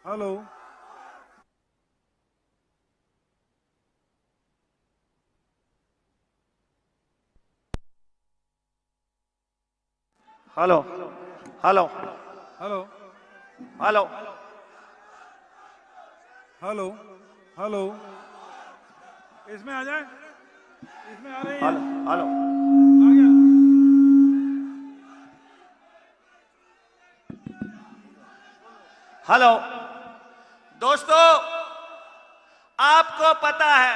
Hello hello hello hello hello hello hello इसमें आ जाए, इसमें आ रही है। हेलो हेलो आ गया। हेलो दोस्तों, आपको पता है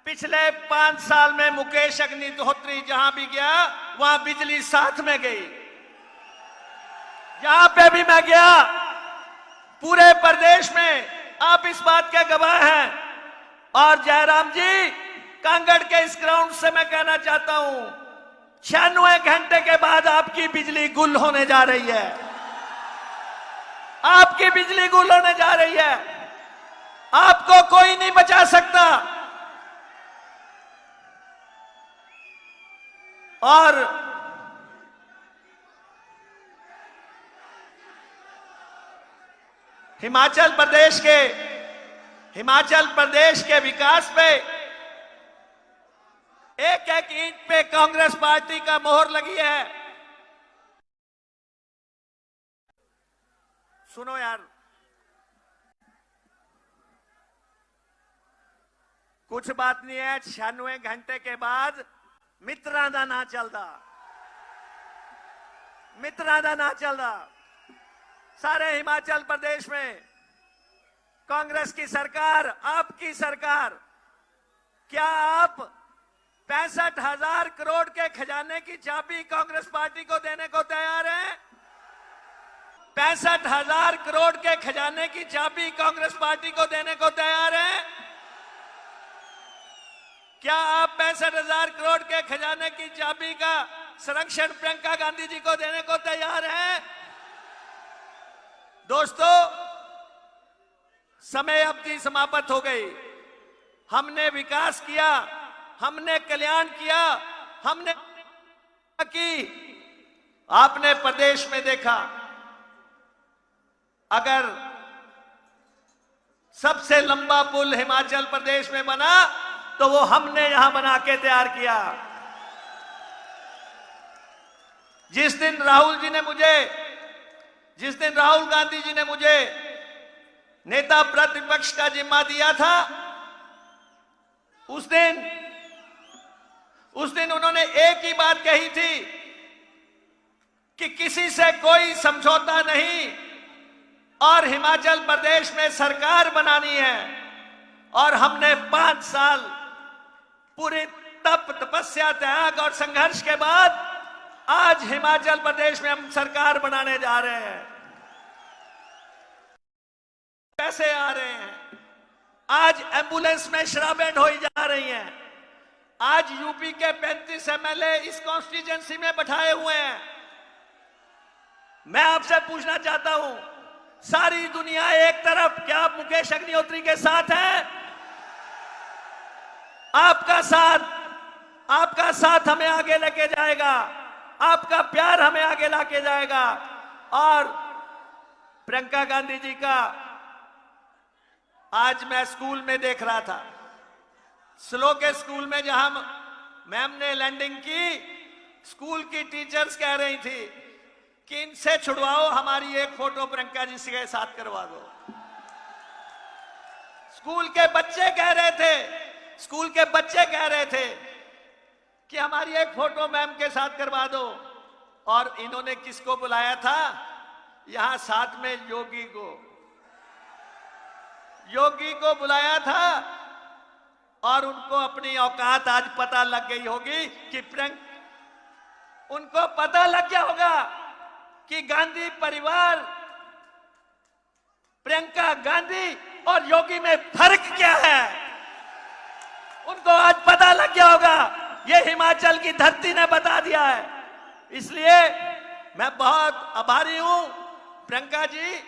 पिछले 5 साल में मुकेश अग्निहोत्री जहां भी गया वहां बिजली साथ में गई। जहां पे भी मैं गया पूरे प्रदेश में, आप इस बात के गवाह हैं। और जयराम जी, कांगड़ के इस ग्राउंड से मैं कहना चाहता हूं, 96 घंटे के बाद आपकी बिजली गुल होने जा रही है। आपकी बिजली गुल होने जा रही है। आपको कोई नहीं बचा सकता। और हिमाचल प्रदेश के विकास पे एक एक ईंट पे कांग्रेस पार्टी का मोहर लगी है। सुनो यार, कुछ बात नहीं है। 96 घंटे के बाद मित्रा दा ना चलदा, मित्रा दा ना चलदा। सारे हिमाचल प्रदेश में कांग्रेस की सरकार, आपकी सरकार, क्या आप 65,000 करोड़ के खजाने की चाबी कांग्रेस पार्टी को देने को तैयार हैं? 65,000 करोड़ के खजाने की चाबी कांग्रेस पार्टी को देने को तैयार हैं? क्या आप 65,000 करोड़ के खजाने की चाबी का संरक्षण प्रियंका गांधी जी को देने को तैयार हैं? दोस्तों, समय अवधि समाप्त हो गई। हमने विकास किया, हमने कल्याण किया, हमने की। आपने प्रदेश में देखा, अगर सबसे लंबा पुल हिमाचल प्रदेश में बना तो वो हमने यहां बना के तैयार किया। जिस दिन राहुल गांधी जी ने मुझे नेता प्रतिपक्ष का जिम्मा दिया था, उस दिन उन्होंने एक ही बात कही थी कि किसी से कोई समझौता नहीं और हिमाचल प्रदेश में सरकार बनानी है। और हमने 5 साल पूरी तपस्या, त्याग और संघर्ष के बाद आज हिमाचल प्रदेश में हम सरकार बनाने जा रहे हैं। पैसे आ रहे हैं, आज एम्बुलेंस में शराबें ढोई जा रही हैं, आज यूपी के 35 एमएलए इस कॉन्स्टिट्यूएंसी में बैठाए हुए हैं। मैं आपसे पूछना चाहता हूं, सारी दुनिया एक तरफ, क्या आप मुकेश अग्निहोत्री के साथ हैं? आपका साथ हमें आगे लेके जाएगा, आपका प्यार हमें आगे लेके जाएगा। और प्रियंका गांधी जी का, आज मैं स्कूल में देख रहा था, स्लो के स्कूल में जहां मैम ने लैंडिंग की, स्कूल की टीचर्स कह रही थी कि इनसे छुड़वाओ, हमारी एक फोटो प्रियंका जी के साथ करवा दो। स्कूल के बच्चे कह रहे थे कि हमारी एक फोटो मैम के साथ करवा दो। और इन्होंने किसको बुलाया था? यहां साथ में योगी को बुलाया था। और उनको अपनी औकात आज पता लग गई होगी कि उनको पता लग गया होगा कि गांधी परिवार, प्रियंका गांधी और योगी में फर्क क्या है। उनको आज पता लग गया होगा, ये हिमाचल की धरती ने बता दिया है। इसलिए मैं बहुत आभारी हूं प्रियंका जी।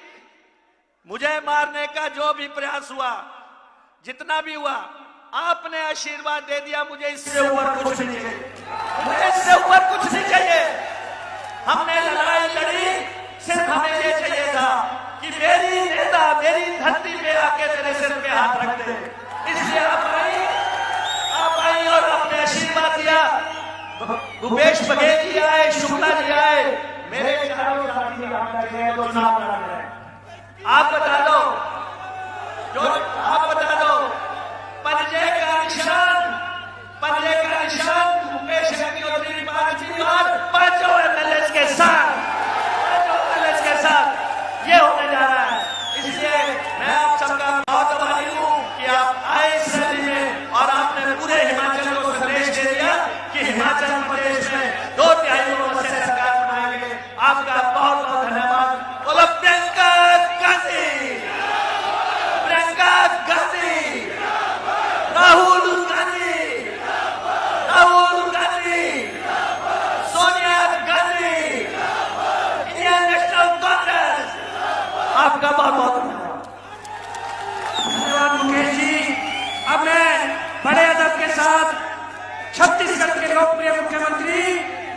मुझे मारने का जो भी प्रयास हुआ, जितना भी हुआ, आपने आशीर्वाद दे दिया। मुझे इससे ऊपर कुछ नहीं चाहिए। हमने लड़ाई लड़ी, सिर्फ हमें ये चाहिए था कि मेरी नेता मेरी धरती पे आके तेरे सिर पे हाथ रख दे। इसलिए आप आई और आपने आशीर्वाद दिया। भूपेश बघेल जी आए, शुक्ला जी आए, मेरे चारों साथी तो चुनाव लड़ रहे हैं। आप बता दो, पंजे का निशान मुकेश अग्निहोत्री पांचवी बार पांचों एमएलए के साथ ये होने जा रहा है। इसलिए मैं आप सबका बहुत आभारी हूं कि आप आए इस रैली में और आपने पूरे हिमाचल को संदेश दे दिया कि हिमाचल प्रदेश में 2/3 लोगों से सरकार बनाएंगे। आपका बहुत बहुत धन्यवाद। बोलो प्रियंका गांधी, प्रियंका गांधी, राहुल गांधी, सोनिया गांधी, इंडियन नेशनल कांग्रेस। आपका बहुत बहुत धन्यवाद मुकेश जी। अब मैं बड़े अदब के साथ छत्तीसगढ़ के लोकप्रिय मुख्यमंत्री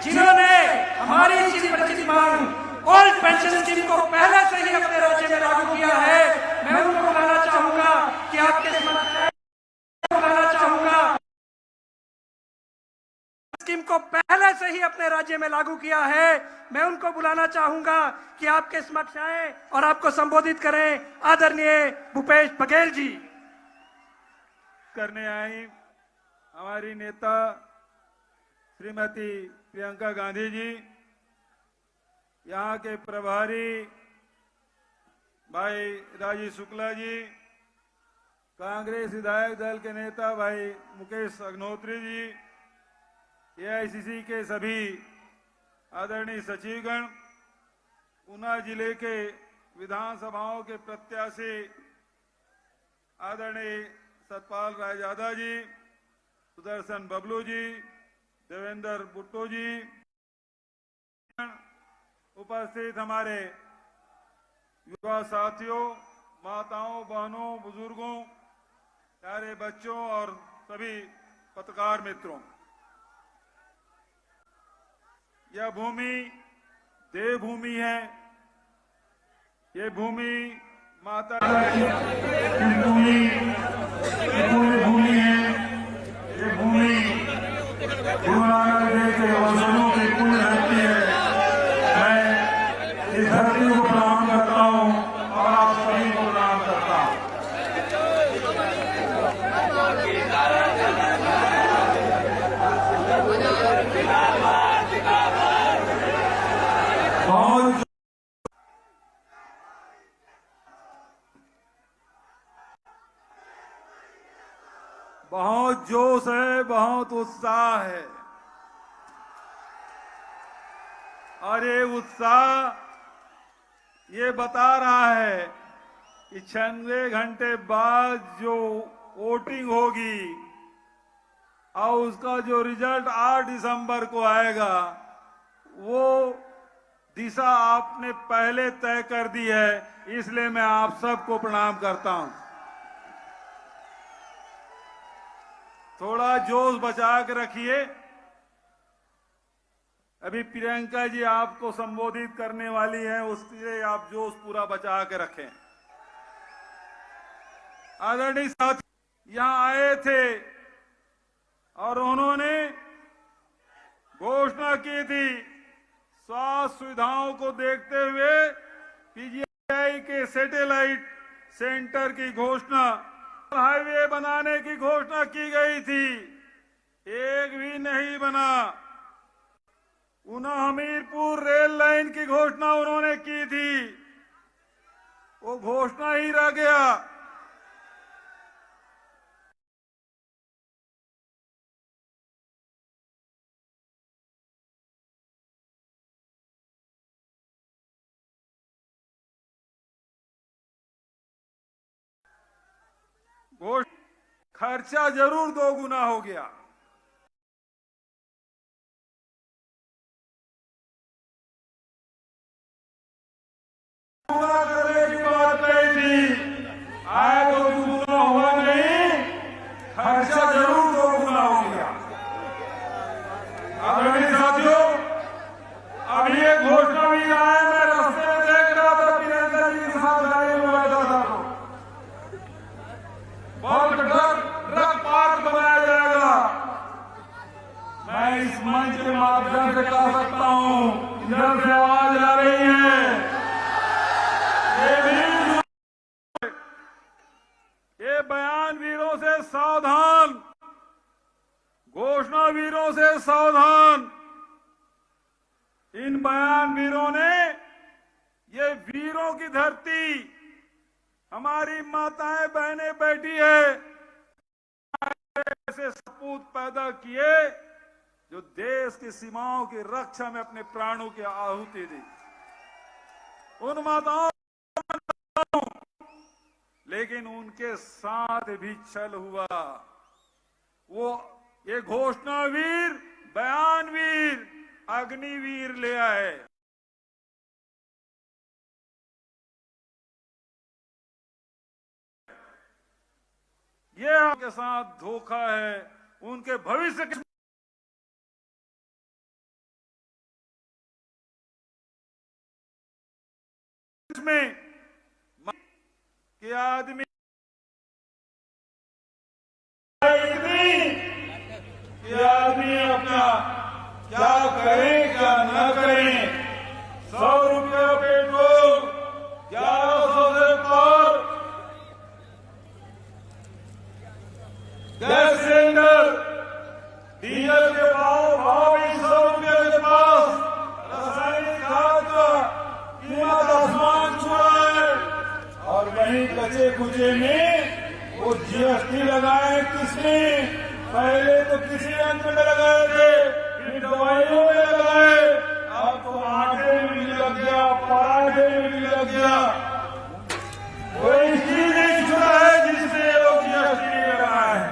जिन्होंने हमारी इसी परिचित मांग ओल्ड पेंशन स्कीम को पहले से ही अपने राज्य में लागू किया है, मैं उनको बुलाना चाहूंगा कि आपके स्कीम को पहले से ही अपने राज्य में लागू किया है, मैं उनको बुलाना चाहूंगा कि आपके समक्ष आए और आपको संबोधित करें। आदरणीय भूपेश बघेल जी करने आई हमारी नेता श्रीमती प्रियंका गांधी जी, यहाँ के प्रभारी भाई राजीव शुक्ला जी, कांग्रेस विधायक दल के नेता भाई मुकेश अग्निहोत्री जी, एआईसीसी के सभी आदरणीय सचिवगण, ऊना जिले के विधानसभाओं के प्रत्याशी आदरणीय सतपाल रायजादा जी, सुदर्शन बबलू जी, देवेंद्र बुट्टो जी, उपस्थित हमारे युवा साथियों, माताओं, बहनों, बुजुर्गों, प्यारे बच्चों और सभी पत्रकार मित्रों, यह भूमि देवभूमि है। ये भूमि माता की भूमि है। ये भूमि गुरु नानक देव के वचनों की पुण्य धरती है। मैं इस धरती को प्रणाम करता हूँ और आप सभी को प्रणाम करता हूँ। बहुत जोश है, बहुत उत्साह है और ये उत्साह ये बता रहा है कि 96 घंटे बाद जो वोटिंग होगी और उसका जो रिजल्ट 8 दिसंबर को आएगा, वो दिशा आपने पहले तय कर दी है। इसलिए मैं आप सबको प्रणाम करता हूं। थोड़ा जोश बचा के रखिए। अभी प्रियंका जी आपको संबोधित करने वाली हैं, उसके लिए आप जोश पूरा बचा के रखें। आदरणीय साथी यहां आए थे और उन्होंने घोषणा की थी स्वास्थ्य सुविधाओं को देखते हुए पीजीआई के सैटेलाइट सेंटर की घोषणा, हाईवे बनाने की घोषणा की गई थी, एक भी नहीं बना। ऊना हमीरपुर रेल लाइन की घोषणा उन्होंने की थी, वो घोषणा ही रह गया। खर्चा जरूर 2 गुना हो गया। करने की बात कही थी, आए 2 गुना हुआ नहीं, खर्चा जरूर 2 गुना हो गया। आदरणीय साथियों, अभी एक घोषणा भी आया, मैं रास्ते में देख रहा था प्रियंका जी के साथ घोषणा वीरों से सावधान। इन बयान वीरों ने, ये वीरों की धरती, हमारी माताएं बहनें बैठी है, ऐसे सपूत पैदा किए जो देश की सीमाओं की रक्षा में अपने प्राणों की आहुति दी। उन माताओं, लेकिन उनके साथ भी छल हुआ। वो ये घोषणा वीर, बयान वीर, अग्निवीर ले आए। ये आपके साथ धोखा है। उनके भविष्य के में कि आदमी अपना क्या करें क्या न करें। 100 रुपया पेट्रोल, 1100 से पार गैस सिलेंडर, डीजल के भाव भी 100 रुपये के पास, रासायनिक खाद का कीमत आसमान छुआ है। और वहीं कचे कुचे में वो जीएसटी लगाए किसने? पहले तो किसी यंत्र में लगाए थे, फिर दवाइयों में लगाए, अब तो आटे में भी लग गया, पराठे में भी लग गया। कोई चीज नहीं छुड़ा है जिससे लोग जीएसटी नहीं लगाए हैं।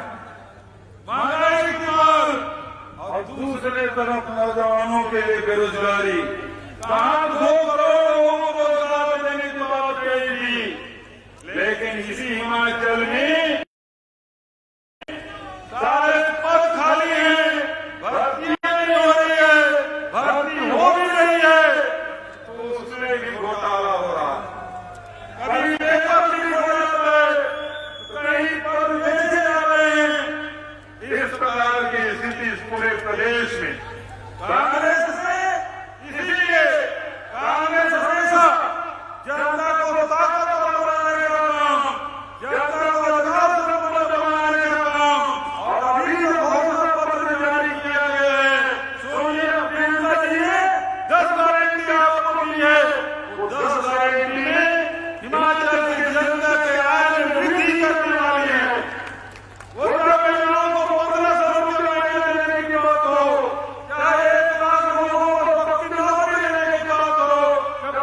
महंगाई की मार और दूसरे तरफ नौजवानों के लिए बेरोजगारी। कहां 2 करोड़ लोगों को रोजगार देने की बात कही, लेकिन इसी हिमाचल में सारे पद खाली हैं, भर्ती नहीं हो रही है, भर्ती हो भी रही है तो उसमें भी घोटाला हो रहा है। कभी पेपर लीक हो जाता है, कहीं पद बेचे जा रहे हैं। इस प्रकार की स्थिति इस पूरे प्रदेश में कांग्रेस से, इसीलिए कांग्रेस हमेशा जनता को ताकतवर बनाने का काम, जनता को अधिकार बनाने का काम, और अभी जो घोषणा पत्र जारी किया गया है, सोनिया प्रियंका जी ने 10 गारंटी आपको दी है। वो 10 गारंटी में हिमाचल की जनता के आय में वृद्धि करने वाली है। वो महिलाओं को 1500 रुपये देने की बात हो, चाहे 1 लाख लोगों को पक्की नौकरी देने की बात हो,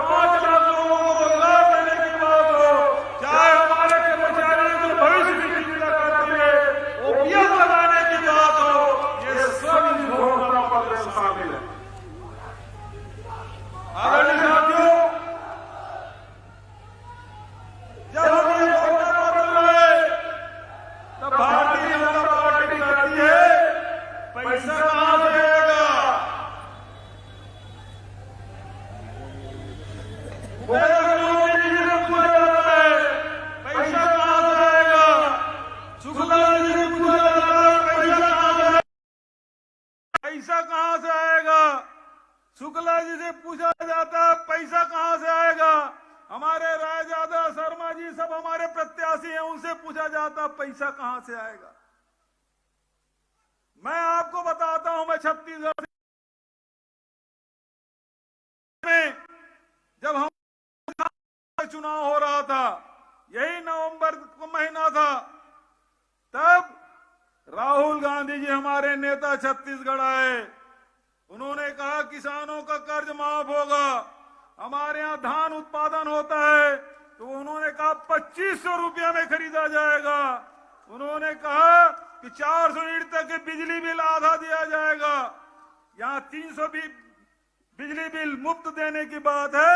5 लाख लोगों को रोजगार देने की बात हो, चाहे हमारे कर्मचारियों को भविष्य की चिंता करते हुए ओपीएस लगाने की बात हो, ये सब इस घोषणा पत्र में शामिल है। आदरणीय साथियों, जब हम ये घोषणा पत्र लाए तब भारतीय जनता पार्टी कहती है पैसा कहां से आएगा। मोदी जी से पूछा जाता है पैसा कहां से आएगा, शुक्ला जी से पूछा जाता है पैसा कहां से आएगा, पैसा कहां से आएगा। शुक्ला जी से पूछा जाता है पैसा कहां से आएगा। हमारे रायजादा शर्मा जी सब हमारे प्रत्याशी हैं, उनसे पूछा जाता पैसा कहां से आएगा। मैं आपको बताता हूं, मैं छत्तीसगढ़ में जब हम चुनाव हो रहा था, यही नवंबर का महीना था, तब राहुल गांधी जी हमारे नेता छत्तीसगढ़ आए। उन्होंने कहा किसानों का कर्ज माफ होगा, हमारे यहाँ धान उत्पादन होता है, तो उन्होंने कहा 2500 रुपया में खरीदा जाएगा। उन्होंने कहा कि 400 यूनिट तक के बिजली बिल आधा दिया जाएगा। यहाँ 300 बिजली बिल मुफ्त देने की बात है,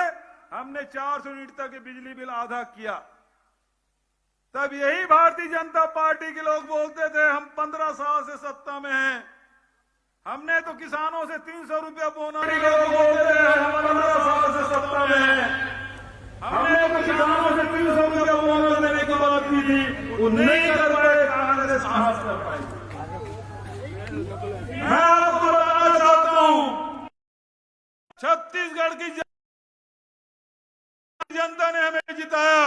हमने 400 यूनिट तक के बिजली बिल आधा किया। तब यही भारतीय जनता पार्टी के लोग बोलते थे हम 15 साल से सत्ता में हैं, हमने तो किसानों से 300 रुपया बोनस बोलते थे हम 15 साल से सत्ता में हैं, हमने तो किसानों से 300 रुपया बोनस देने की बात की थी, वो नहीं कर पाए, कांग्रेस साहस कर पाई। मैं आपको बताना चाहता हूं, छत्तीसगढ़ की जनता ने हमें जिताया।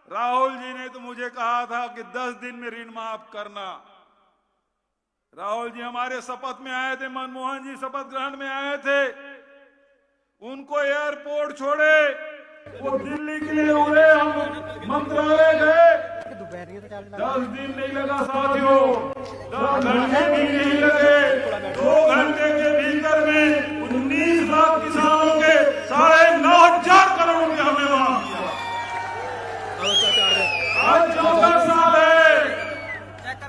राहुल जी ने तो मुझे कहा था कि 10 दिन में ऋण माफ करना। राहुल जी हमारे शपथ में आए थे, मनमोहन जी शपथ ग्रहण में आए थे, उनको एयरपोर्ट छोड़े, वो दिल्ली के लिए उड़े, हम मंत्रालय गए। 10 दिन नहीं लगा साथियों, 10 घंटे भी नहीं लगे, 2 घंटे के भीतर में 19 लाख किसानों के 9,500 करोड़ रुपए हमें माफ किया। आज 14 साल है,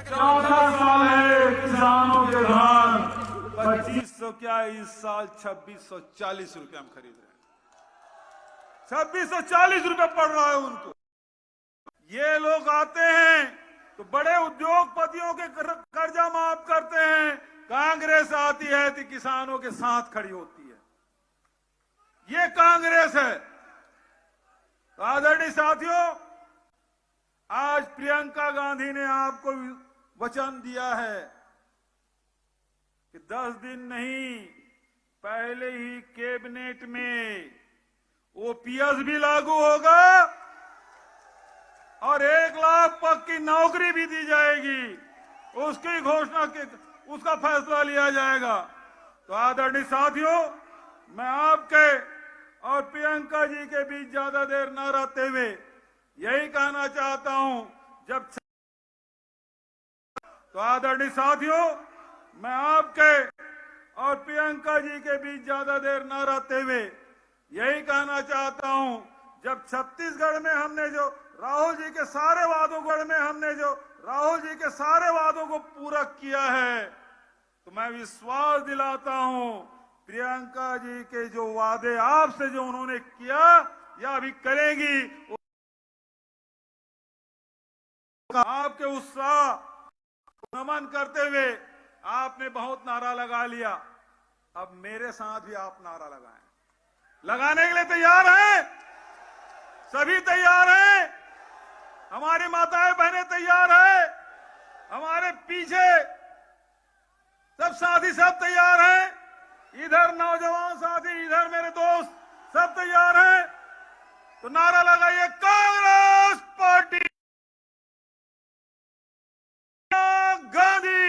14 साल है किसानों के धान 2500 क्या, इस साल 2640 रुपए हम खरीद रहे हैं। 2640 रुपए पड़ रहा है उनको। ये लोग आते हैं तो बड़े उद्योगपतियों के कर्जा माफ करते हैं, कांग्रेस आती है तो किसानों के साथ खड़ी होती है। ये कांग्रेस है। तो आदरणीय साथियों, आज प्रियंका गांधी ने आपको वचन दिया है कि 10 दिन नहीं, पहले ही कैबिनेट में ओपीएस भी लागू होगा और 1 लाख पक्की नौकरी भी दी जाएगी। उसकी घोषणा के उसका फैसला लिया जाएगा। तो आदरणीय साथियों, मैं आपके और प्रियंका जी के बीच ज्यादा देर न रहते हुए यही कहना चाहता हूं, तो आदरणीय साथियों, मैं आपके और प्रियंका जी के बीच ज्यादा देर न रहते हुए यही कहना चाहता हूं, जब छत्तीसगढ़ में हमने जो राहुल जी के सारे वादों को पूरा किया है, तो मैं विश्वास दिलाता हूं, प्रियंका जी के जो वादे आपसे जो उन्होंने किया या अभी करेंगी, आपके उत्साह नमन करते हुए आपने बहुत नारा लगा लिया। अब मेरे साथ भी आप नारा लगाएं। लगाने के लिए तैयार हैं? सभी तैयार हैं? हमारी माताएं बहनें तैयार हैं? हमारे पीछे सब साथी सब तैयार हैं? इधर नौजवान साथी, इधर मेरे दोस्त सब तैयार हैं? तो नारा लगाइए, कांग्रेस पार्टी गांधी।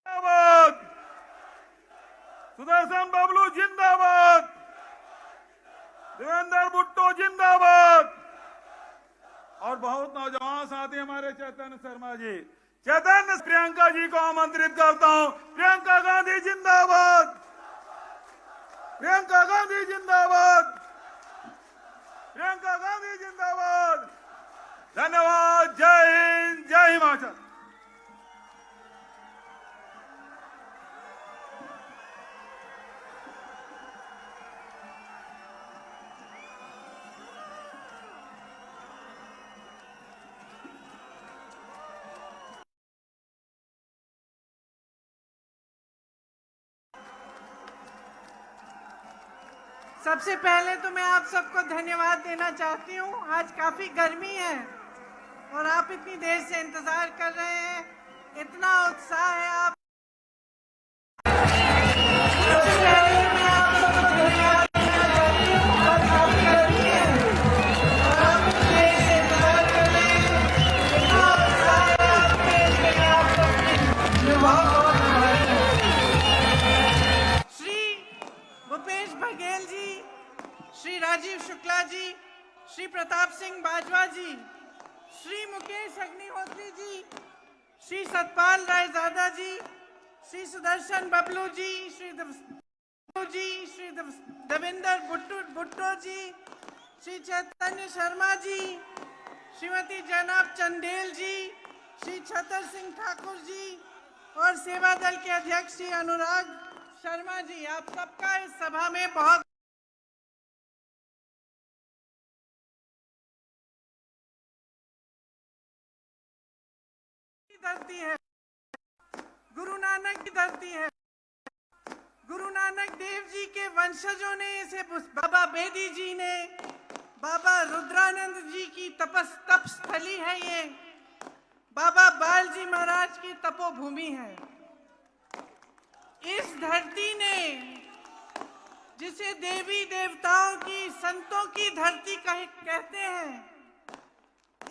जिंदाबाद, सुदर्शन बबलू जिंदाबाद, देवेंद्र भुट्टो जिंदाबाद। और बहुत नौजवान साथी हमारे चैतन्य शर्मा जी, चैतन्य प्रियंका जी को आमंत्रित करता हूं। प्रियंका गांधी जिंदाबाद, प्रियंका गांधी जिंदाबाद, प्रियंका गांधी जिंदाबाद। धन्यवाद। जय हिंद, जय हिमाचल। सबसे पहले तो मैं आप सबको धन्यवाद देना चाहती हूँ। आज काफी गर्मी है और आप इतनी देर से इंतजार कर रहे हैं, इतना उत्साह है। आप सबसे पहले तो मैं आप सबको धन्यवाद देना चाहती हूँ। और काफी गर्मी है और आप इतनी देर से इंतजार कर रहे हैं, इतना उत्साह है आपके, इसलिए आप सबके बहुत बहुत आभारी हूँ। श्री भूपेश बघेल जी, श्री राजीव शुक्ला जी, श्री प्रताप सिंह बाजवा जी, श्री मुकेश अग्निहोत्री जी, श्री सतपाल रायजादा जी, श्री सुदर्शन बबलू जी, श्री देवेंद्र भुट्टो जी, श्री चैतन्य शर्मा जी, श्रीमती जनाब चंदेल जी, श्री छतर सिंह ठाकुर जी और सेवा दल के अध्यक्ष श्री अनुराग शर्मा जी, आप सबका इस सभा में बहुत धरती है, गुरु नानक की धरती है, गुरु नानक देव जी के वंशजों ने इसे बाबा बेदी जी ने, बाबा रुद्रानंद जी की तप स्थली है ये, बाबा बालजी महाराज की तपोभूमि है। इस धरती ने, जिसे देवी देवताओं की, संतों की धरती कहते हैं,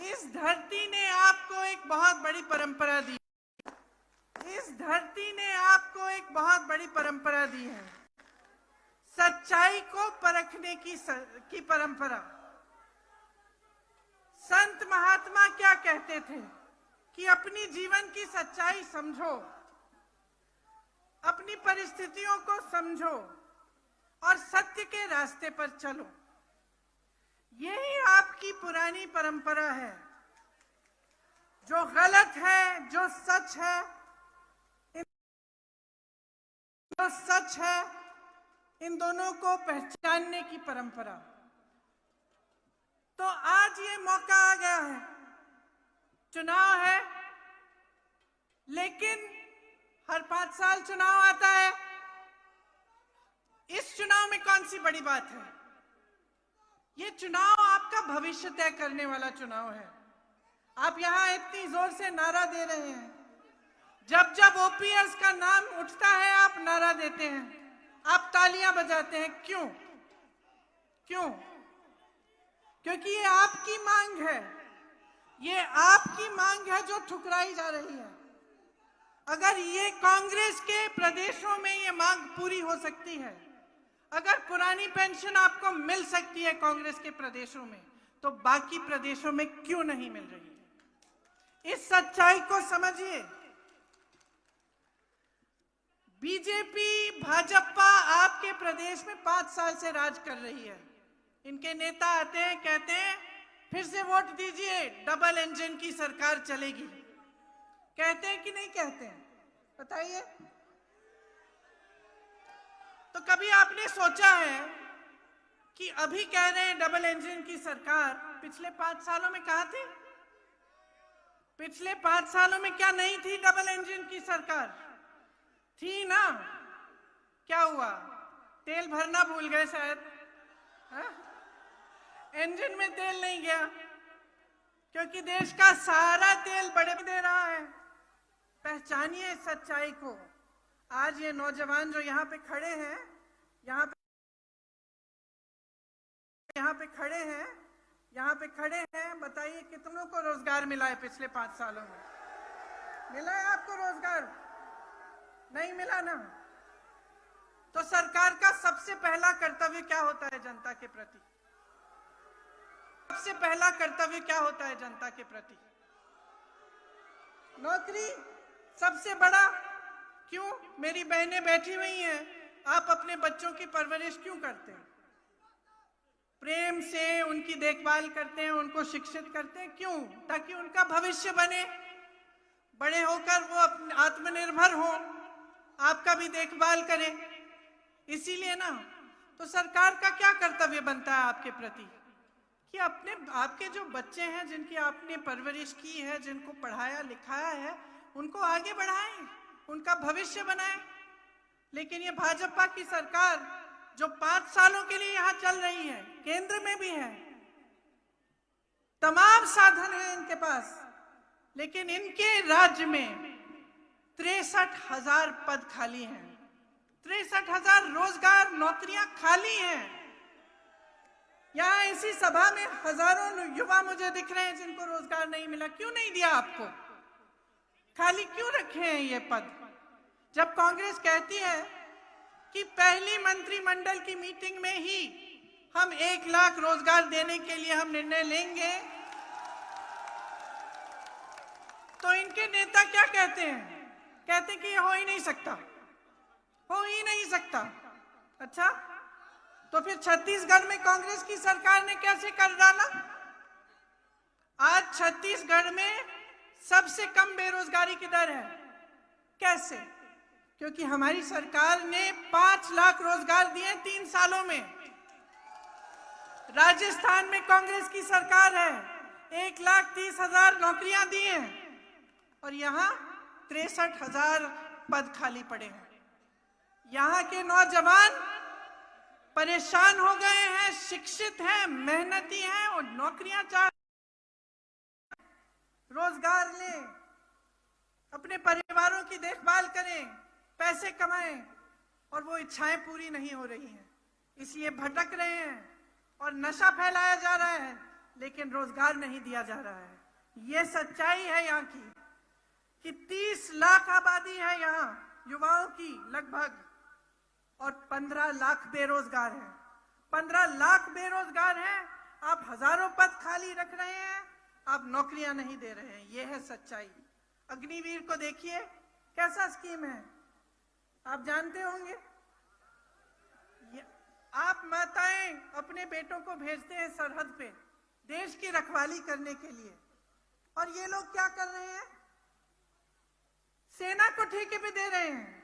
इस धरती ने आपको एक बहुत बड़ी परंपरा दी। इस धरती ने आपको एक बहुत बड़ी परंपरा दी है, सच्चाई को परखने की परंपरा। संत महात्मा क्या कहते थे कि अपनी जीवन की सच्चाई समझो, अपनी परिस्थितियों को समझो और सत्य के रास्ते पर चलो। यही आपकी पुरानी परंपरा है। जो गलत है, जो सच है, इन दोनों को पहचानने की परंपरा। तो आज ये मौका आ गया है, चुनाव है, लेकिन हर 5 साल चुनाव आता है। इस चुनाव में कौन सी बड़ी बात है? ये चुनाव आपका भविष्य तय करने वाला चुनाव है। आप यहां इतनी जोर से नारा दे रहे हैं, जब जब ओपीएस का नाम उठता है आप नारा देते हैं, आप तालियां बजाते हैं। क्यों? क्यों? क्योंकि ये आपकी मांग है, ये आपकी मांग है जो ठुकराई जा रही है। अगर ये कांग्रेस के प्रदेशों में ये मांग पूरी हो सकती है, अगर पुरानी पेंशन आपको मिल सकती है कांग्रेस के प्रदेशों में, तो बाकी प्रदेशों में क्यों नहीं मिल रही है? इस सच्चाई को समझिए। बीजेपी, भाजपा आपके प्रदेश में 5 साल से राज कर रही है। इनके नेता आते हैं, कहते हैं फिर से वोट दीजिए, डबल इंजन की सरकार चलेगी। कहते हैं कि नहीं कहते हैं? बताइए। तो कभी आपने सोचा है कि अभी कह रहे हैं डबल इंजन की सरकार, पिछले 5 सालों में कहां थी? पिछले 5 सालों में क्या नहीं थी डबल इंजन की सरकार? थी ना। क्या हुआ? तेल भरना भूल गए शायद, इंजन में तेल नहीं गया, क्योंकि देश का सारा तेल बड़े दे रहा है। पहचानिए सच्चाई को। आज ये नौजवान जो यहाँ पे खड़े हैं, यहाँ पे खड़े हैं, बताइए कितनों को रोजगार मिला है पिछले 5 सालों में? मिला है आपको रोजगार? नहीं मिला ना। तो सरकार का सबसे पहला कर्तव्य क्या होता है जनता के प्रति? सबसे पहला कर्तव्य क्या होता है जनता के प्रति? नौकरी सबसे बड़ा। क्यों? मेरी बहनें बैठी हुई हैं, आप अपने बच्चों की परवरिश क्यों करते हैं? प्रेम से उनकी देखभाल करते हैं, उनको शिक्षित करते हैं। क्यों? ताकि उनका भविष्य बने, बड़े होकर वो आत्मनिर्भर हो, आपका भी देखभाल करें। इसीलिए ना, तो सरकार का क्या कर्तव्य बनता है आपके प्रति कि आपके जो बच्चे हैं, जिनकी आपने परवरिश की है, जिनको पढ़ाया लिखाया है, उनको आगे बढ़ाएं, उनका भविष्य बनाएं। लेकिन ये भाजपा की सरकार जो 5 सालों के लिए यहां चल रही है, केंद्र में भी है, तमाम साधन है इनके पास, लेकिन इनके राज्य में 63,000 पद खाली हैं, 63,000 रोजगार नौकरियां खाली हैं। यहाँ इसी सभा में हजारों युवा मुझे दिख रहे हैं जिनको रोजगार नहीं मिला। क्यों नहीं दिया आपको? खाली क्यों रखे हैं ये पद? जब कांग्रेस कहती है कि पहली मंत्रिमंडल की मीटिंग में ही हम 1 लाख रोजगार देने के लिए हम निर्णय लेंगे, तो इनके नेता क्या कहते हैं? कहते हैं कि ये हो ही नहीं सकता, हो ही नहीं सकता। अच्छा, तो फिर छत्तीसगढ़ में कांग्रेस की सरकार ने कैसे कर डाला? आज छत्तीसगढ़ में सबसे कम बेरोजगारी की दर है। कैसे? क्योंकि हमारी सरकार ने 5 लाख रोजगार दिए 3 सालों में। राजस्थान में कांग्रेस की सरकार है, 1,30,000 नौकरियां दी हैं और यहां 63,000 पद खाली पड़े हैं। यहाँ के नौजवान परेशान हो गए हैं, शिक्षित हैं, मेहनती हैं और नौकरियां चाह, रोजगार लें, अपने परिवारों की देखभाल करें, पैसे कमाएं, और वो इच्छाएं पूरी नहीं हो रही हैं, इसलिए भटक रहे हैं और नशा फैलाया जा रहा है, लेकिन रोजगार नहीं दिया जा रहा है। ये सच्चाई है यहाँ की कि 30 लाख आबादी है यहाँ युवाओं की लगभग, और 15 लाख बेरोजगार हैं। 15 लाख बेरोजगार हैं, आप हजारों पद खाली रख रहे हैं, आप नौकरियां नहीं दे रहे हैं। यह है सच्चाई। अग्निवीर को देखिए कैसा स्कीम है, आप जानते होंगे। आप माताएं अपने बेटों को भेजते हैं सरहद पे देश की रखवाली करने के लिए, और ये लोग क्या कर रहे हैं, सेना को ठेके पे दे रहे हैं।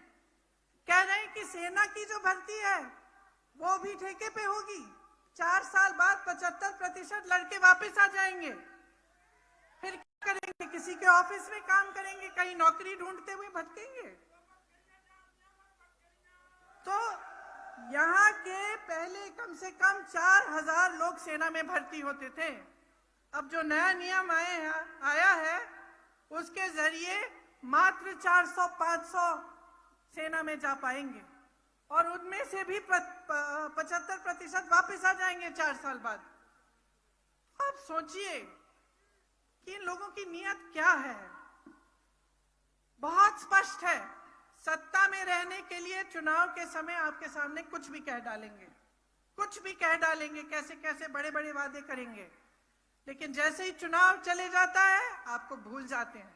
कह रहे हैं कि सेना की जो भर्ती है वो भी ठेके पे होगी, 4 साल बाद 75% लड़के वापस आ जाएंगे। फिर क्या करेंगे, किसी के ऑफिस में काम करेंगे, कहीं नौकरी ढूंढते हुए भटकेंगे। तो यहाँ के पहले कम से कम 4000 लोग सेना में भर्ती होते थे। अब जो नया नियम आया है उसके जरिए मात्र 400-500 सेना में जा पाएंगे, और उनमें से भी 75% वापस आ जाएंगे 4 साल बाद। आप सोचिए कि इन लोगों की नियत क्या है। बहुत स्पष्ट है, सत्ता में रहने के लिए चुनाव के समय आपके सामने कुछ भी कह डालेंगे, कुछ भी कह डालेंगे, कैसे कैसे बड़े बड़े वादे करेंगे, लेकिन जैसे ही चुनाव चले जाता है आपको भूल जाते हैं।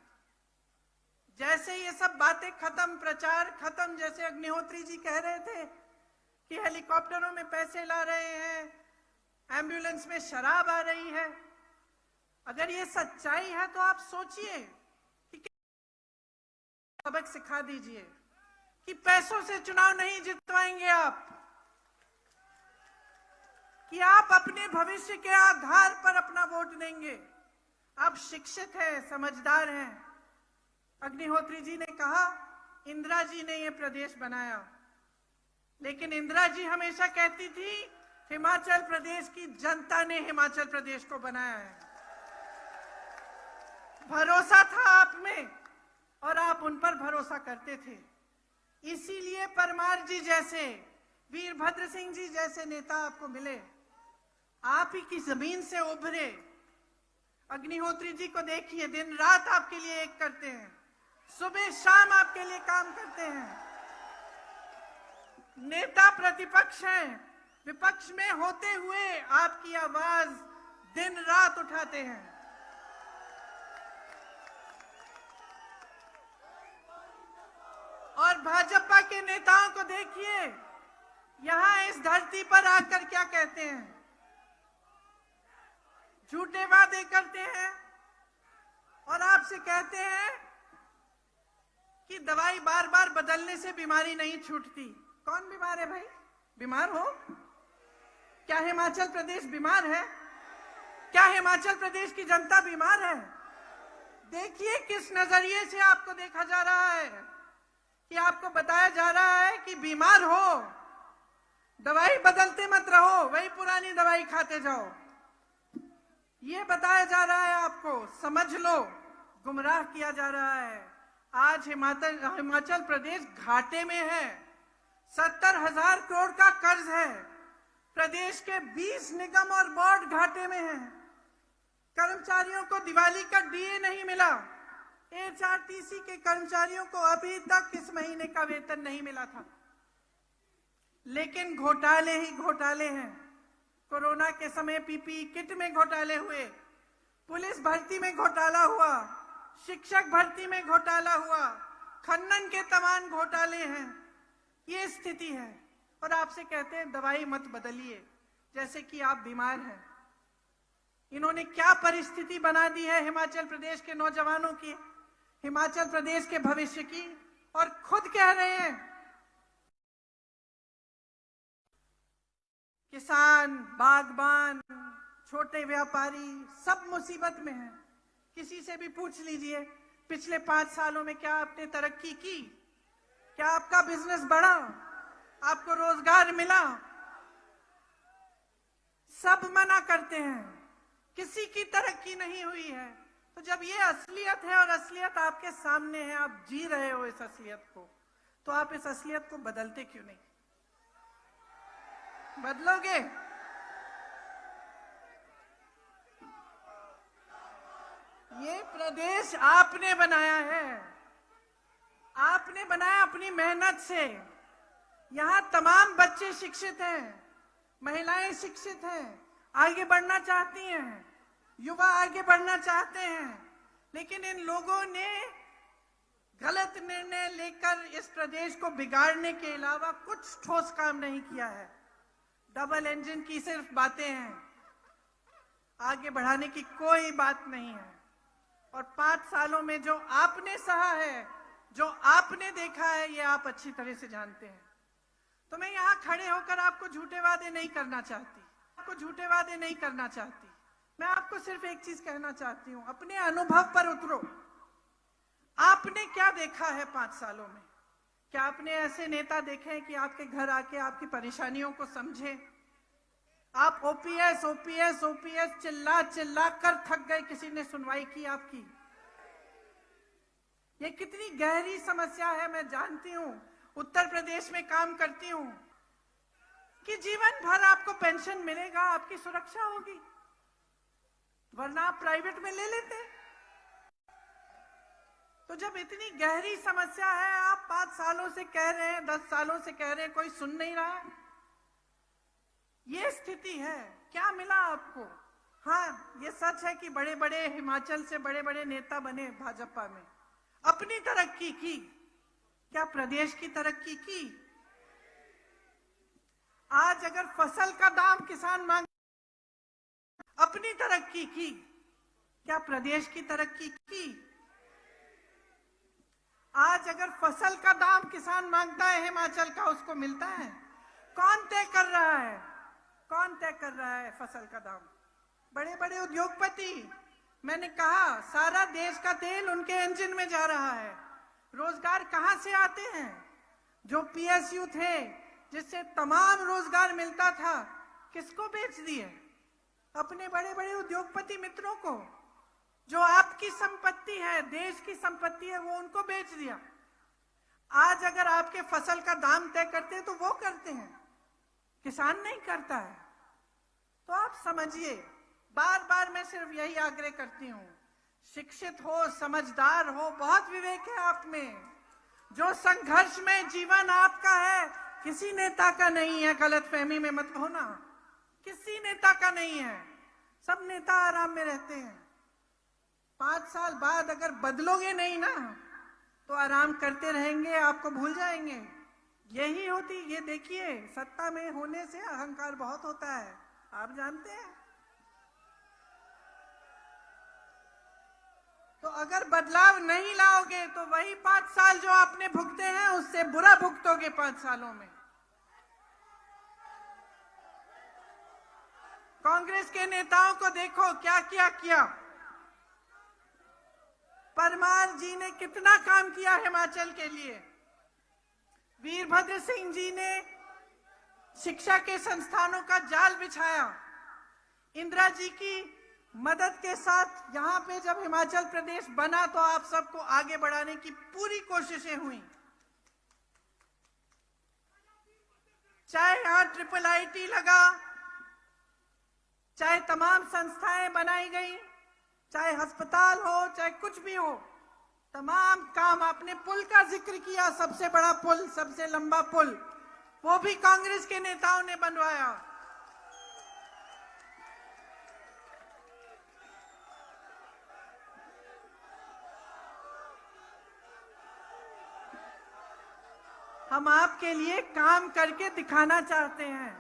जैसे ये सब बातें खत्म, प्रचार खत्म, जैसे अग्निहोत्री जी कह रहे थे कि हेलीकॉप्टरों में पैसे ला रहे हैं, एम्बुलेंस में शराब आ रही है। अगर ये सच्चाई है तो आप सोचिए कि सबक सिखा दीजिए कि पैसों से चुनाव नहीं जितवाएंगे आप, कि आप अपने भविष्य के आधार पर अपना वोट देंगे। आप शिक्षित हैं, समझदार हैं। अग्निहोत्री जी ने कहा इंदिरा जी ने ये प्रदेश बनाया, लेकिन इंदिरा जी हमेशा कहती थी हिमाचल प्रदेश की जनता ने हिमाचल प्रदेश को बनाया है। भरोसा था आप में और आप उन पर भरोसा करते थे। इसीलिए परमार जी जैसे, वीरभद्र सिंह जी जैसे नेता आपको मिले, आप ही की जमीन से उभरे। अग्निहोत्री जी को देखिए, दिन रात आपके लिए एक करते हैं, सुबह शाम आपके लिए काम करते हैं। नेता प्रतिपक्ष हैं, विपक्ष में होते हुए आपकी आवाज दिन रात उठाते हैं। और भाजपा के नेताओं को देखिए, यहां इस धरती पर आकर क्या कहते हैं, झूठे वादे करते हैं और आपसे कहते हैं कि दवाई बार बार बदलने से बीमारी नहीं छूटती। कौन बीमार है भाई? बीमार हो क्या? हिमाचल प्रदेश बीमार है क्या? हिमाचल प्रदेश की जनता बीमार है? देखिए किस नजरिए से आपको देखा जा रहा है, कि आपको बताया जा रहा है कि बीमार हो, दवाई बदलते मत रहो, वही पुरानी दवाई खाते जाओ। ये बताया जा रहा है आपको, समझ लो, गुमराह किया जा रहा है। आज हिमाचल प्रदेश घाटे में है, 70,000 करोड़ का कर्ज है। प्रदेश के 20 निगम और बोर्ड घाटे में हैं। कर्मचारियों को दिवाली का डीए नहीं मिला। एचआरटीसी के कर्मचारियों को अभी तक इस महीने का वेतन नहीं मिला था। लेकिन घोटाले ही घोटाले हैं। कोरोना के समय पीपीई किट में घोटाले हुए, पुलिस भर्ती में घोटाला हुआ, शिक्षक भर्ती में घोटाला हुआ, खनन के तमाम घोटाले हैं। ये स्थिति है और आपसे कहते हैं दवाई मत बदलिए, जैसे कि आप बीमार हैं। इन्होंने क्या परिस्थिति बना दी है हिमाचल प्रदेश के नौजवानों की, हिमाचल प्रदेश के भविष्य की, और खुद कह रहे हैं किसान, बागबान, छोटे व्यापारी सब मुसीबत में हैं। किसी से भी पूछ लीजिए पिछले 5 सालों में क्या आपने तरक्की की, क्या आपका बिजनेस बढ़ा? आपको रोजगार मिला? सब मना करते हैं, किसी की तरक्की नहीं हुई है। तो जब ये असलियत है और असलियत आपके सामने है, आप जी रहे हो इस असलियत को, तो आप इस असलियत को बदलते क्यों नहीं? बदलोगे? ये प्रदेश आपने बनाया है, आपने बनाया अपनी मेहनत से। यहां तमाम बच्चे शिक्षित हैं, महिलाएं शिक्षित हैं, आगे बढ़ना चाहती हैं, युवा आगे बढ़ना चाहते हैं, लेकिन इन लोगों ने गलत निर्णय लेकर इस प्रदेश को बिगाड़ने के अलावा कुछ ठोस काम नहीं किया है। डबल इंजन की सिर्फ बातें हैं, आगे बढ़ाने की कोई बात नहीं है। और 5 सालों में जो आपने सहा है, जो आपने देखा है, ये आप अच्छी तरह से जानते हैं। तो मैं यहां खड़े होकर आपको झूठे वादे नहीं करना चाहती, आपको झूठे वादे नहीं करना चाहती। मैं आपको सिर्फ एक चीज कहना चाहती हूं, अपने अनुभव पर उतरो। आपने क्या देखा है 5 सालों में? क्या आपने ऐसे नेता देखे हैं कि आपके घर आके आपकी परेशानियों को समझे? आप ओपीएस ओपीएस ओपीएस चिल्ला चिल्ला कर थक गए, किसी ने सुनवाई की आपकी? ये कितनी गहरी समस्या है, मैं जानती हूं, उत्तर प्रदेश में काम करती हूं, कि जीवन भर आपको पेंशन मिलेगा, आपकी सुरक्षा होगी, वरना आप प्राइवेट में ले लेते। तो जब इतनी गहरी समस्या है, आप 5 सालों से कह रहे हैं, 10 सालों से कह रहे हैं, कोई सुन नहीं रहा है। ये स्थिति है। क्या मिला आपको? हाँ, ये सच है कि बड़े बड़े हिमाचल से बड़े बड़े नेता बने भाजपा में, अपनी तरक्की की। क्या प्रदेश की तरक्की की? आज अगर फसल का दाम किसान मांग, अपनी तरक्की की। क्या प्रदेश की तरक्की की? आज अगर फसल का दाम किसान मांगता है हिमाचल का, उसको मिलता है? कौन तय कर रहा है? कौन तय कर रहा है फसल का दाम? बड़े बड़े उद्योगपति। मैंने कहा, सारा देश का तेल उनके इंजन में जा रहा है। रोजगार कहां से आते हैं? जो पीएसयू थे, जिससे तमाम रोजगार मिलता था, किसको बेच दिए? अपने बड़े बड़े उद्योगपति मित्रों को। जो आपकी संपत्ति है, देश की संपत्ति है, वो उनको बेच दिया। आज अगर आपके फसल का दाम तय करते हैं तो वो करते हैं, किसान नहीं करता है। तो आप समझिए, बार बार मैं सिर्फ यही आग्रह करती हूं, शिक्षित हो, समझदार हो, बहुत विवेक है आप में। जो संघर्ष में जीवन आपका है, किसी नेता का नहीं है, गलतफहमी में मत होना, किसी नेता का नहीं है। सब नेता आराम में रहते हैं। 5 साल बाद अगर बदलोगे नहीं ना, तो आराम करते रहेंगे, आपको भूल जाएंगे। यही होती, ये देखिए, सत्ता में होने से अहंकार बहुत होता है, आप जानते हैं। तो अगर बदलाव नहीं लाओगे तो वही 5 साल जो आपने भुगते हैं, उससे बुरा भुगतोगे 5 सालों में। कांग्रेस के नेताओं को देखो क्या क्या किया। परमार जी ने कितना काम किया हिमाचल के लिए। वीरभद्र सिंह जी ने शिक्षा के संस्थानों का जाल बिछाया। इंदिरा जी की मदद के साथ यहाँ पे जब हिमाचल प्रदेश बना, तो आप सबको आगे बढ़ाने की पूरी कोशिशें हुई। चाहे यहाँ IIIT लगा, चाहे तमाम संस्थाएं बनाई गई, चाहे अस्पताल हो, चाहे कुछ भी हो, तमाम काम। आपने पुल का जिक्र किया, सबसे बड़ा पुल, सबसे लंबा पुल, वो भी कांग्रेस के नेताओं ने बनवाया। हम आपके लिए काम करके दिखाना चाहते हैं।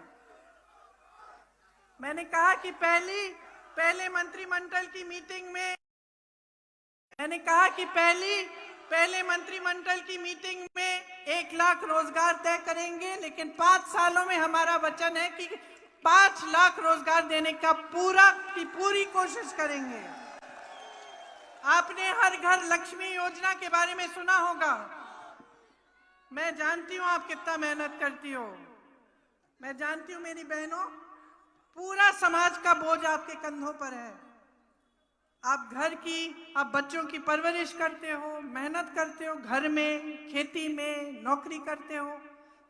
मैंने कहा कि पहले मंत्रिमंडल की मीटिंग में, मैंने कहा कि पहले मंत्रिमंडल की मीटिंग में 1 लाख रोजगार तय करेंगे, लेकिन 5 सालों में हमारा वचन है कि 5 लाख रोजगार देने का पूरी कोशिश करेंगे। आपने हर घर लक्ष्मी योजना के बारे में सुना होगा। मैं जानती हूं आप कितना मेहनत करती हो। मैं जानती हूं मेरी बहनों, पूरा समाज का बोझ आपके कंधों पर है। आप घर की, आप बच्चों की परवरिश करते हो, मेहनत करते हो, घर में, खेती में, नौकरी करते हो,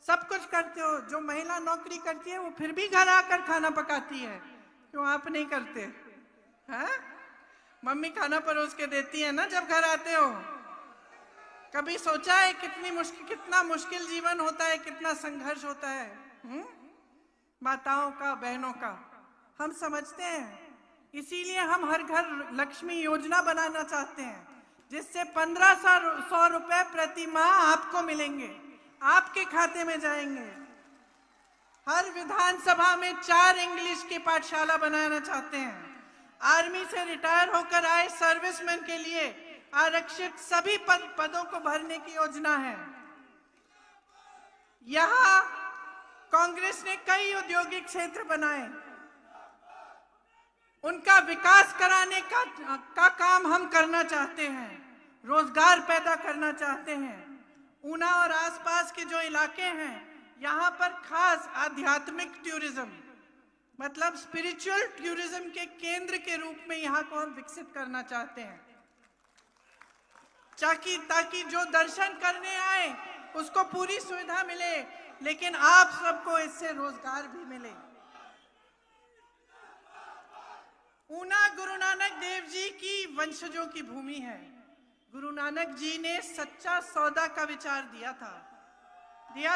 सब कुछ करते हो। जो महिला नौकरी करती है वो फिर भी घर आकर खाना पकाती है, क्यों आप नहीं करते? हाँ, मम्मी खाना परोस के देती है ना जब घर आते हो। कभी सोचा है कितना मुश्किल जीवन होता है, कितना संघर्ष होता है माताओं का, बहनों का? हम समझते हैं, इसीलिए हम हर घर लक्ष्मी योजना बनाना चाहते हैं, जिससे 1500 रुपए प्रति माह आपको मिलेंगे, आपके खाते में जाएंगे। हर विधानसभा में 4 इंग्लिश की पाठशाला बनाना चाहते हैं। आर्मी से रिटायर होकर आए सर्विसमैन के लिए आरक्षित सभी पदों को भरने की योजना है। यहां कांग्रेस ने कई औद्योगिक क्षेत्र बनाए, उनका विकास कराने का काम हम करना चाहते हैं, रोजगार पैदा करना चाहते हैं। ऊना और आसपास के जो इलाके हैं, यहाँ पर खास आध्यात्मिक टूरिज्म, मतलब स्पिरिचुअल टूरिज्म के केंद्र के रूप में यहाँ को हम विकसित करना चाहते हैं, ताकि जो दर्शन करने आए उसको पूरी सुविधा मिले, लेकिन आप सबको इससे रोजगार भी मिले। ऊना गुरु नानक देव जी की वंशजों की भूमि है। गुरु नानक जी ने सच्चा सौदा का विचार दिया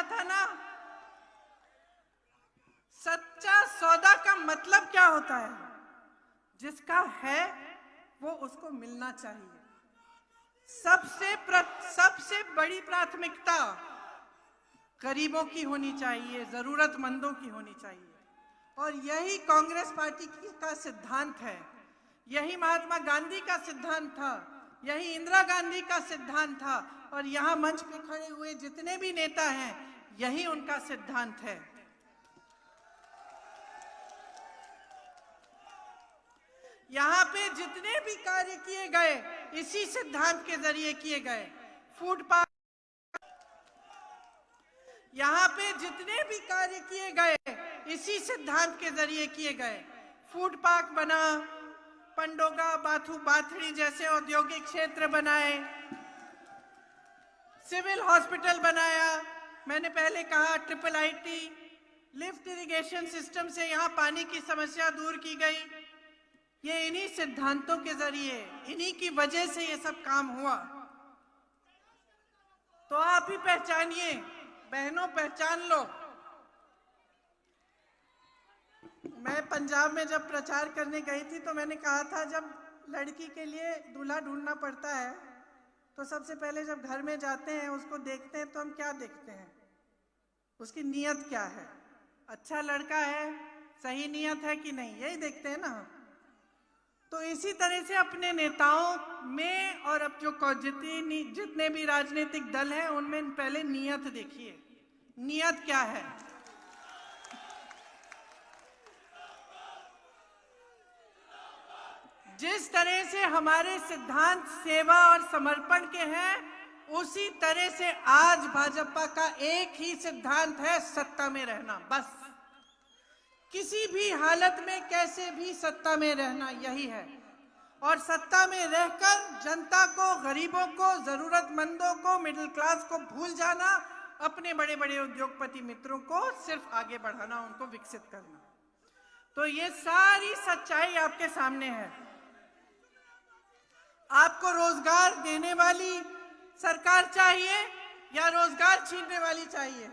था ना। सच्चा सौदा का मतलब क्या होता है? जिसका है वो उसको मिलना चाहिए। सबसे बड़ी प्राथमिकता गरीबों की होनी चाहिए, जरूरतमंदों की होनी चाहिए, और यही कांग्रेस पार्टी का सिद्धांत है। यही महात्मा गांधी का सिद्धांत था, यही इंदिरा गांधी का सिद्धांत था, और यहाँ मंच पे खड़े हुए जितने भी नेता हैं, यही उनका सिद्धांत है। यहाँ पे जितने भी कार्य किए गए इसी सिद्धांत के जरिए किए गए। फूड पार्क, यहाँ पे जितने भी कार्य किए गए इसी सिद्धांत के जरिए किए गए। फूड पार्क बना, पंडोगा, बाथड़ी जैसे औद्योगिक क्षेत्र बनाए, सिविल हॉस्पिटल बनाया। मैंने पहले कहा triple IT, lift irrigation system से यहाँ पानी की समस्या दूर की गई। ये इन्हीं सिद्धांतों के जरिए, इन्हीं की वजह से ये सब काम हुआ। तो आप ही पहचानिए, बहनों पहचान लो। मैं पंजाब में जब प्रचार करने गई थी तो मैंने कहा था, जब लड़की के लिए दूल्हा ढूंढना पड़ता है तो सबसे पहले जब घर में जाते हैं उसको देखते हैं तो हम क्या देखते हैं? उसकी नीयत क्या है? अच्छा लड़का है, सही नीयत है कि नहीं, यही देखते हैं ना। तो इसी तरह से अपने नेताओं में और अब जो जितने भी राजनीतिक दल हैं उनमें पहले नीयत देखिए, नीयत क्या है। जिस तरह से हमारे सिद्धांत सेवा और समर्पण के हैं, उसी तरह से आज भाजपा का एक ही सिद्धांत है, सत्ता में रहना। बस किसी भी हालत में कैसे भी सत्ता में रहना, यही है। और सत्ता में रहकर जनता को, गरीबों को, जरूरतमंदों को, मिडिल क्लास को भूल जाना, अपने बड़े बड़े उद्योगपति मित्रों को सिर्फ आगे बढ़ाना, उनको विकसित करना। तो ये सारी सच्चाई आपके सामने है। आपको रोजगार देने वाली सरकार चाहिए या रोजगार छीनने वाली चाहिए?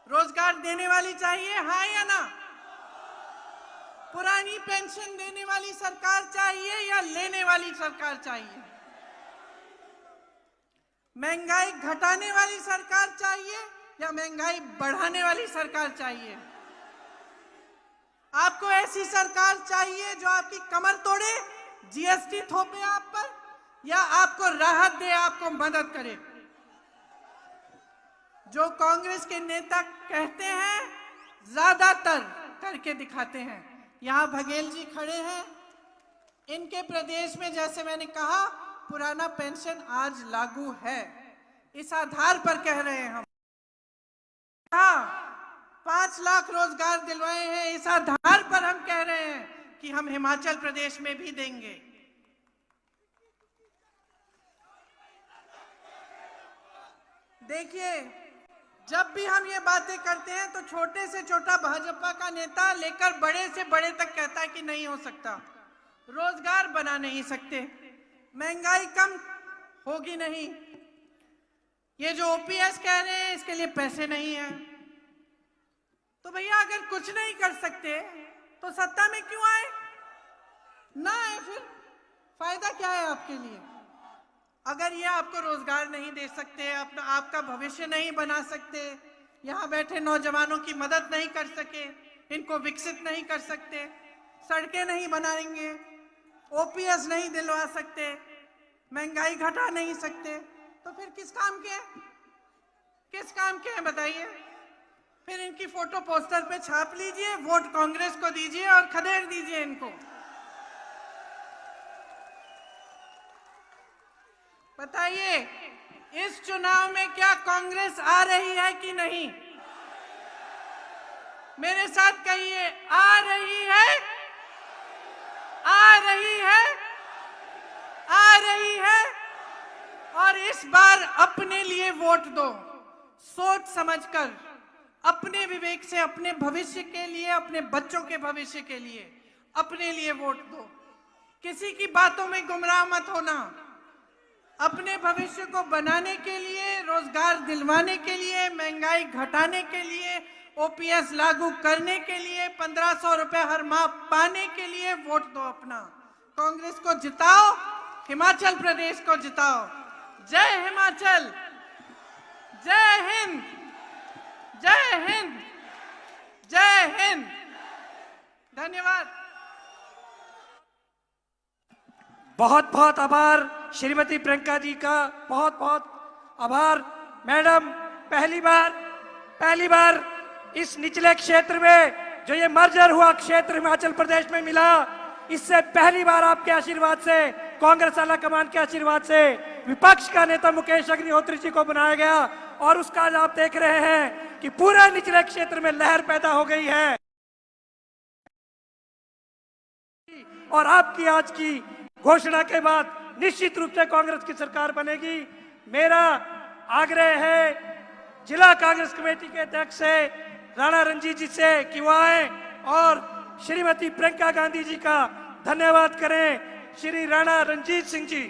रोजगार देने वाली चाहिए, हाँ या ना? पुरानी पेंशन देने वाली सरकार चाहिए या लेने वाली सरकार चाहिए? महंगाई घटाने वाली सरकार चाहिए या महंगाई बढ़ाने वाली सरकार चाहिए? आपको ऐसी सरकार चाहिए जो आपकी कमर तोड़े, जीएसटी थोपे आप पर, या आपको राहत दे, आपको मदद करे? जो कांग्रेस के नेता कहते हैं, ज्यादातर करके दिखाते हैं। यहाँ बघेल जी खड़े हैं, इनके प्रदेश में जैसे मैंने कहा पुराना पेंशन आज लागू है। इस आधार पर कह रहे हैं हम। हाँ, 5 लाख रोजगार दिलवाए हैं, इस आधार पर हम कह रहे हैं कि हम हिमाचल प्रदेश में भी देंगे। देखिए, जब भी हम ये बातें करते हैं तो छोटे से छोटा भाजपा का नेता लेकर बड़े से बड़े तक कहता है कि नहीं हो सकता, रोजगार बना नहीं सकते, महंगाई कम होगी नहीं, ये जो ओपीएस कह रहे हैं इसके लिए पैसे नहीं है। तो भैया अगर कुछ नहीं कर सकते तो सत्ता में क्यों आए? ना आए, फिर फायदा क्या है आपके लिए? अगर ये आपको रोजगार नहीं दे सकते, अपना आपका भविष्य नहीं बना सकते, यहाँ बैठे नौजवानों की मदद नहीं कर सके, इनको विकसित नहीं कर सकते, सड़कें नहीं बनाएंगे, ओपीएस नहीं दिलवा सकते, महंगाई घटा नहीं सकते, तो फिर किस काम के हैं? किस काम के हैं बताइए? फिर इनकी फोटो पोस्टर पे छाप लीजिए, वोट कांग्रेस को दीजिए और खदेड़ दीजिए इनको। बताइए, इस चुनाव में क्या कांग्रेस आ रही है कि नहीं? मेरे साथ कहिए, आ रही है, आ रही है, आ रही है। और इस बार अपने लिए वोट दो, सोच समझकर, अपने विवेक से, अपने भविष्य के लिए, अपने बच्चों के भविष्य के लिए अपने लिए वोट दो। किसी की बातों में गुमराह मत होना। अपने भविष्य को बनाने के लिए, रोजगार दिलवाने के लिए, महंगाई घटाने के लिए, ओपीएस लागू करने के लिए, 1500 रुपए हर माह पाने के लिए वोट दो अपना। कांग्रेस को जिताओ, हिमाचल प्रदेश को जिताओ। जय हिमाचल, जय हिंद, जय हिंद, जय हिंद। धन्यवाद। बहुत बहुत आभार श्रीमती प्रियंका जी का, बहुत बहुत आभार। मैडम, पहली बार इस निचले क्षेत्र में जो ये मर्जर हुआ क्षेत्र हिमाचल प्रदेश में मिला, इससे पहली बार आपके आशीर्वाद से, कांग्रेस आला कमान के आशीर्वाद से विपक्ष का नेता मुकेश अग्निहोत्री जी को बनाया गया, और उसका आज आप देख रहे हैं कि पूरे निचले क्षेत्र में लहर पैदा हो गई है। और आपकी आज की घोषणा के बाद निश्चित रूप से कांग्रेस की सरकार बनेगी। मेरा आग्रह है जिला कांग्रेस कमेटी के अध्यक्ष से राणा रंजीत जी से कि वो आए और श्रीमती प्रियंका गांधी जी का धन्यवाद करें। श्री राणा रंजीत सिंह जी।